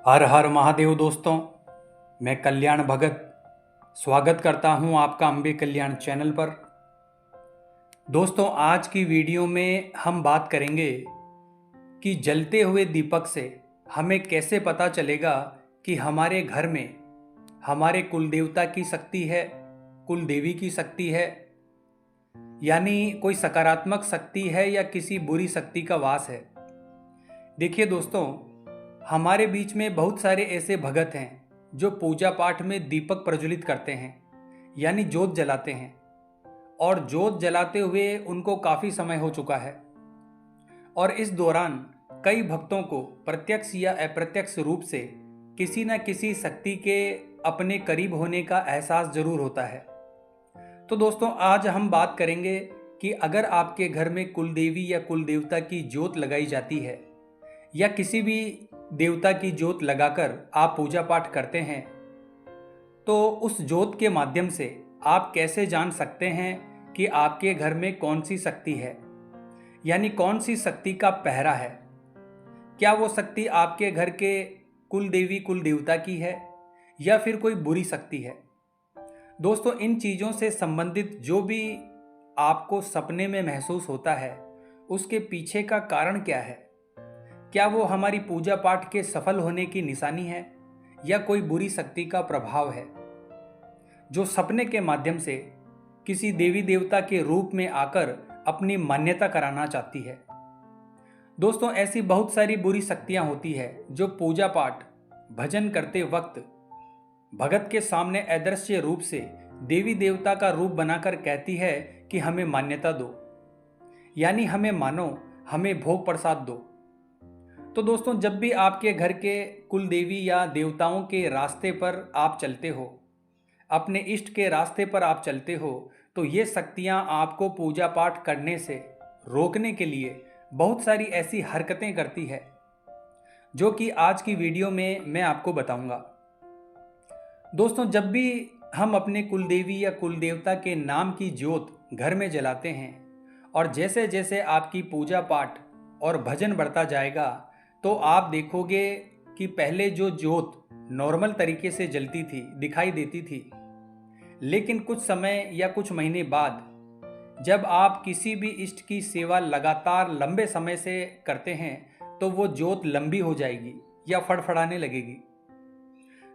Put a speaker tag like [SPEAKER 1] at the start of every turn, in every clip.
[SPEAKER 1] हर हर महादेव दोस्तों, मैं कल्याण भगत स्वागत करता हूं आपका अम्बे कल्याण चैनल पर। दोस्तों, आज की वीडियो में हम बात करेंगे कि जलते हुए दीपक से हमें कैसे पता चलेगा कि हमारे घर में हमारे कुल देवता की शक्ति है, कुल देवी की शक्ति है, यानी कोई सकारात्मक शक्ति है या किसी बुरी शक्ति का वास है। देखिए दोस्तों, हमारे बीच में बहुत सारे ऐसे भगत हैं जो पूजा पाठ में दीपक प्रज्वलित करते हैं, यानी जोत जलाते हैं, और जोत जलाते हुए उनको काफ़ी समय हो चुका है। और इस दौरान कई भक्तों को प्रत्यक्ष या अप्रत्यक्ष रूप से किसी न किसी शक्ति के अपने करीब होने का एहसास जरूर होता है। तो दोस्तों, आज हम बात करेंगे कि अगर आपके घर में कुल देवी या कुल देवता की जोत लगाई जाती है या किसी भी देवता की जोत लगाकर आप पूजा पाठ करते हैं, तो उस जोत के माध्यम से आप कैसे जान सकते हैं कि आपके घर में कौन सी शक्ति है, यानी कौन सी शक्ति का पहरा है। क्या वो शक्ति आपके घर के कुल देवी कुल देवता की है या फिर कोई बुरी शक्ति है। दोस्तों, इन चीज़ों से संबंधित जो भी आपको सपने में महसूस होता है, उसके पीछे का कारण क्या है। क्या वो हमारी पूजा पाठ के सफल होने की निशानी है या कोई बुरी शक्ति का प्रभाव है जो सपने के माध्यम से किसी देवी देवता के रूप में आकर अपनी मान्यता कराना चाहती है। दोस्तों, ऐसी बहुत सारी बुरी शक्तियां होती है जो पूजा पाठ भजन करते वक्त भगत के सामने अदृश्य रूप से देवी देवता का रूप बनाकर कहती है कि हमें मान्यता दो, यानी हमें मानो, हमें भोग प्रसाद दो। तो दोस्तों, जब भी आपके घर के कुल देवी या देवताओं के रास्ते पर आप चलते हो, अपने इष्ट के रास्ते पर आप चलते हो, तो ये शक्तियाँ आपको पूजा पाठ करने से रोकने के लिए बहुत सारी ऐसी हरकतें करती है जो कि आज की वीडियो में मैं आपको बताऊंगा। दोस्तों, जब भी हम अपने कुल देवी या कुल देवता के नाम की जोत घर में जलाते हैं और जैसे जैसे आपकी पूजा पाठ और भजन बढ़ता जाएगा, तो आप देखोगे कि पहले जो जोत नॉर्मल तरीके से जलती थी, दिखाई देती थी, लेकिन कुछ समय या कुछ महीने बाद जब आप किसी भी इष्ट की सेवा लगातार लंबे समय से करते हैं, तो वो जोत लंबी हो जाएगी या फड़फड़ाने लगेगी।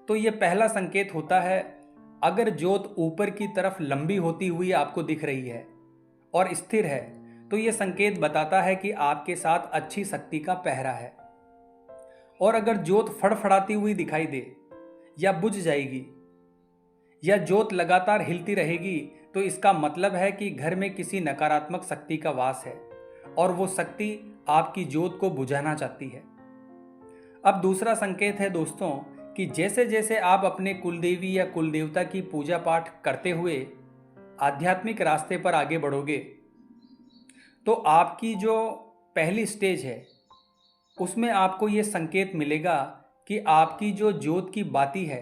[SPEAKER 1] तो ये पहला संकेत होता है। अगर जोत ऊपर की तरफ लंबी होती हुई आपको दिख रही है और स्थिर है, तो ये संकेत बताता है कि आपके साथ अच्छी शक्ति का पहरा है। और अगर जोत फड़फड़ाती हुई दिखाई दे या बुझ जाएगी या जोत लगातार हिलती रहेगी, तो इसका मतलब है कि घर में किसी नकारात्मक शक्ति का वास है और वो शक्ति आपकी जोत को बुझाना चाहती है। अब दूसरा संकेत है दोस्तों कि जैसे जैसे आप अपने कुलदेवी या कुलदेवता की पूजा पाठ करते हुए आध्यात्मिक रास्ते पर आगे बढ़ोगे, तो आपकी जो पहली स्टेज है उसमें आपको ये संकेत मिलेगा कि आपकी जो जोत की बाती है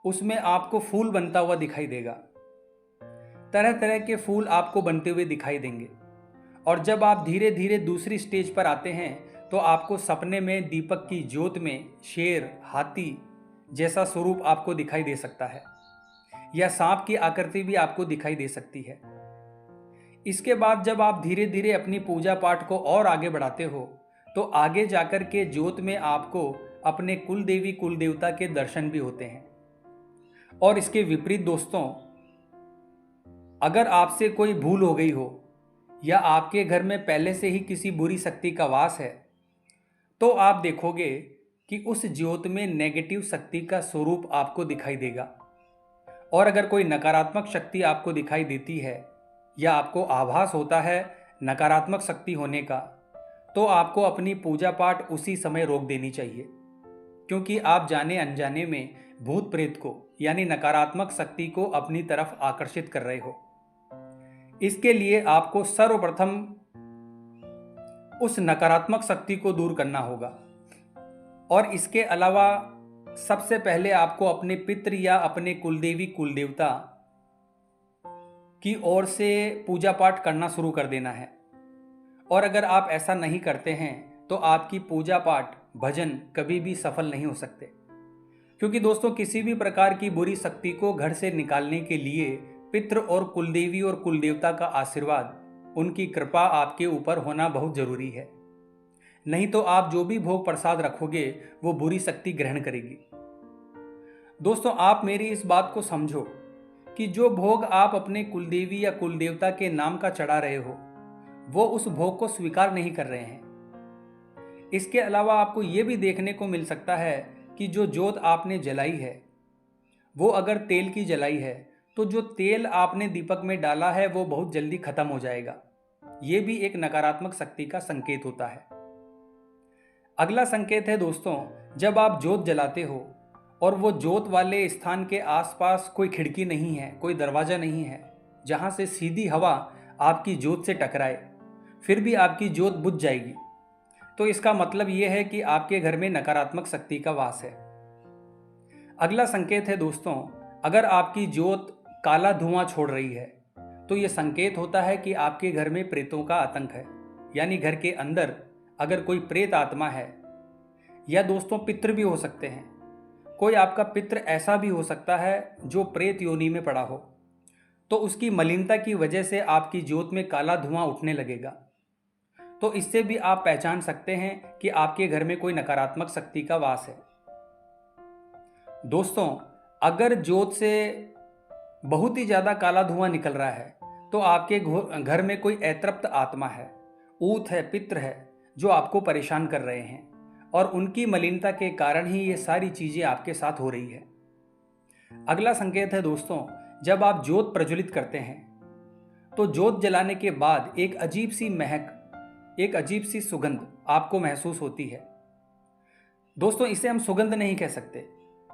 [SPEAKER 1] उसमें आपको फूल बनता हुआ दिखाई देगा। तरह तरह के फूल आपको बनते हुए दिखाई देंगे। और जब आप धीरे धीरे दूसरी स्टेज पर आते हैं, तो आपको सपने में दीपक की जोत में शेर, हाथी जैसा स्वरूप आपको दिखाई दे सकता है, या सांप की आकृति भी आपको दिखाई दे सकती है। इसके बाद जब आप धीरे धीरे अपनी पूजा पाठ को और आगे बढ़ाते हो, तो आगे जाकर के जोत में आपको अपने कुल देवी कुल देवता के दर्शन भी होते हैं। और इसके विपरीत दोस्तों, अगर आपसे कोई भूल हो गई हो या आपके घर में पहले से ही किसी बुरी शक्ति का वास है, तो आप देखोगे कि उस ज्योत में नेगेटिव शक्ति का स्वरूप आपको दिखाई देगा। और अगर कोई नकारात्मक शक्ति आपको दिखाई देती है या आपको आभास होता है नकारात्मक शक्ति होने का, तो आपको अपनी पूजा पाठ उसी समय रोक देनी चाहिए, क्योंकि आप जाने अनजाने में भूत प्रेत को यानी नकारात्मक शक्ति को अपनी तरफ आकर्षित कर रहे हो। इसके लिए आपको सर्वप्रथम उस नकारात्मक शक्ति को दूर करना होगा। और इसके अलावा सबसे पहले आपको अपने पितृ या अपने कुलदेवी कुलदेवता की ओर से पूजा पाठ करना शुरू कर देना है। और अगर आप ऐसा नहीं करते हैं, तो आपकी पूजा पाठ भजन कभी भी सफल नहीं हो सकते। क्योंकि दोस्तों किसी भी प्रकार की बुरी शक्ति को घर से निकालने के लिए पितृ और कुलदेवी और कुलदेवता का आशीर्वाद, उनकी कृपा आपके ऊपर होना बहुत जरूरी है। नहीं तो आप जो भी भोग प्रसाद रखोगे वो बुरी शक्ति ग्रहण करेगी। दोस्तों आप मेरी इस बात को समझो कि जो भोग आप अपने कुलदेवी या कुलदेवता के नाम का चढ़ा रहे हो, वो उस भोग को स्वीकार नहीं कर रहे हैं। इसके अलावा आपको ये भी देखने को मिल सकता है कि जो जोत आपने जलाई है, वो अगर तेल की जलाई है, तो जो तेल आपने दीपक में डाला है वो बहुत जल्दी खत्म हो जाएगा। ये भी एक नकारात्मक शक्ति का संकेत होता है। अगला संकेत है दोस्तों, जब आप जोत जलाते हो और वो जोत वाले स्थान के आसपास कोई खिड़की नहीं है, कोई दरवाजा नहीं है जहां से सीधी हवा आपकी जोत से टकराए, फिर भी आपकी जोत बुझ जाएगी, तो इसका मतलब यह है कि आपके घर में नकारात्मक शक्ति का वास है। अगला संकेत है दोस्तों, अगर आपकी जोत काला धुआं छोड़ रही है, तो यह संकेत होता है कि आपके घर में प्रेतों का आतंक है। यानी घर के अंदर अगर कोई प्रेत आत्मा है, या दोस्तों पितृ भी हो सकते हैं, कोई आपका पितृ ऐसा भी हो सकता है जो प्रेत योनि में पड़ा हो, तो उसकी मलिनता की वजह से आपकी जोत में काला धुआं उठने लगेगा। तो इससे भी आप पहचान सकते हैं कि आपके घर में कोई नकारात्मक शक्ति का वास है। दोस्तों अगर जोत से बहुत ही ज्यादा काला धुआं निकल रहा है, तो आपके घर में कोई अतृप्त आत्मा है, ऊत है, पितृ है, जो आपको परेशान कर रहे हैं, और उनकी मलिनता के कारण ही ये सारी चीजें आपके साथ हो रही है। अगला संकेत है दोस्तों, जब आप जोत प्रज्वलित करते हैं, तो जोत जलाने के बाद एक अजीब सी महक, एक अजीब सी सुगंध आपको महसूस होती है। दोस्तों इसे हम सुगंध नहीं कह सकते,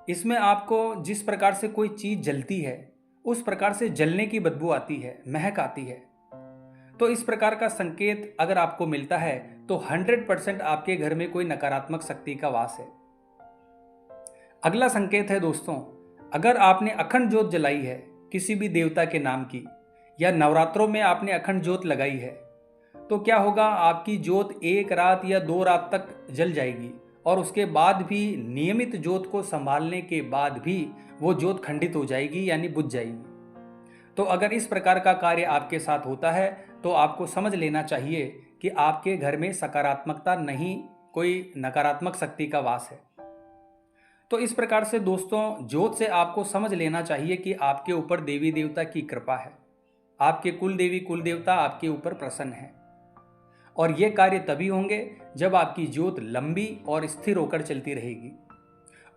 [SPEAKER 1] इसमें आपको जिस प्रकार से कोई चीज जलती है उस प्रकार से जलने की बदबू आती है, महक आती है। तो इस प्रकार का संकेत अगर आपको मिलता है तो 100% आपके घर में कोई नकारात्मक शक्ति का वास है। अगला संकेत है दोस्तों, अगर आपने अखंड ज्योत जलाई है किसी भी देवता के नाम की, या नवरात्रों में आपने अखंड ज्योत लगाई है, तो क्या होगा, आपकी ज्योत 1 रात या 2 रात तक जल जाएगी, और उसके बाद भी नियमित ज्योत को संभालने के बाद भी वो ज्योत खंडित हो जाएगी, यानी बुझ जाएगी। तो अगर इस प्रकार का कार्य आपके साथ होता है तो आपको समझ लेना चाहिए कि आपके घर में सकारात्मकता नहीं, कोई नकारात्मक शक्ति का वास है। तो इस प्रकार से दोस्तों ज्योत से आपको समझ लेना चाहिए कि आपके ऊपर देवी देवता की कृपा है, आपके कुल देवी कुल देवता आपके ऊपर प्रसन्न है, और ये कार्य तभी होंगे जब आपकी ज्योत लंबी और स्थिर होकर चलती रहेगी।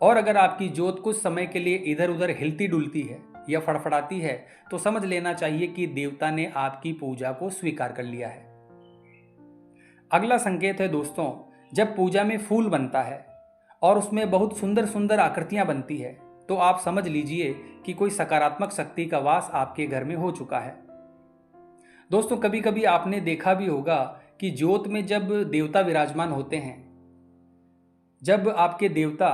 [SPEAKER 1] और अगर आपकी ज्योत कुछ समय के लिए इधर उधर हिलती डुलती है या फड़फड़ाती है, तो समझ लेना चाहिए कि देवता ने आपकी पूजा को स्वीकार कर लिया है। अगला संकेत है दोस्तों, जब पूजा में फूल बनता है और उसमें बहुत सुंदर सुंदर आकृतियां बनती है, तो आप समझ लीजिए कि कोई सकारात्मक शक्ति का वास आपके घर में हो चुका है। दोस्तों कभी कभी आपने देखा भी होगा कि ज्योत में जब देवता विराजमान होते हैं, जब आपके देवता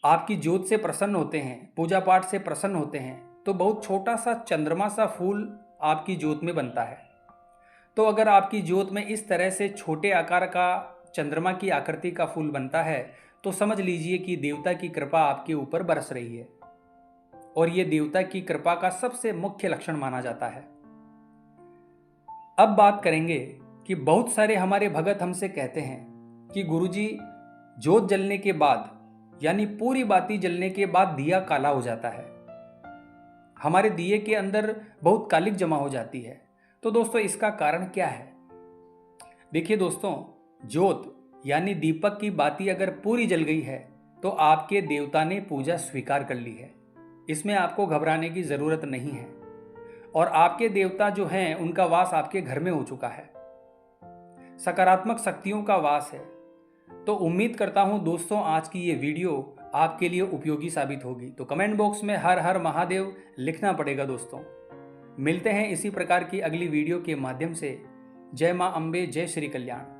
[SPEAKER 1] आपकी ज्योत से प्रसन्न होते हैं, पूजा पाठ से प्रसन्न होते हैं, तो बहुत छोटा सा चंद्रमा सा फूल आपकी ज्योत में बनता है। तो अगर आपकी ज्योत में इस तरह से छोटे आकार का चंद्रमा की आकृति का फूल बनता है, तो समझ लीजिए कि देवता की कृपा आपके ऊपर बरस रही है, और यह देवता की कृपा का सबसे मुख्य लक्षण माना जाता है। अब बात करेंगे कि बहुत सारे हमारे भगत हमसे कहते हैं कि गुरुजी ज्योत जलने के बाद, यानी पूरी बाती जलने के बाद दिया काला हो जाता है, हमारे दिए के अंदर बहुत कालिक जमा हो जाती है। तो दोस्तों इसका कारण क्या है? देखिए दोस्तों, ज्योत यानी दीपक की बाती अगर पूरी जल गई है तो आपके देवता ने पूजा स्वीकार कर ली है, इसमें आपको घबराने की जरूरत नहीं है, और आपके देवता जो हैं उनका वास आपके घर में हो चुका है, सकारात्मक शक्तियों का वास है। तो उम्मीद करता हूं दोस्तों आज की ये वीडियो आपके लिए उपयोगी साबित होगी। तो कमेंट बॉक्स में हर हर महादेव लिखना पड़ेगा दोस्तों। मिलते हैं इसी प्रकार की अगली वीडियो के माध्यम से। जय मां अम्बे, जय श्री कल्याण।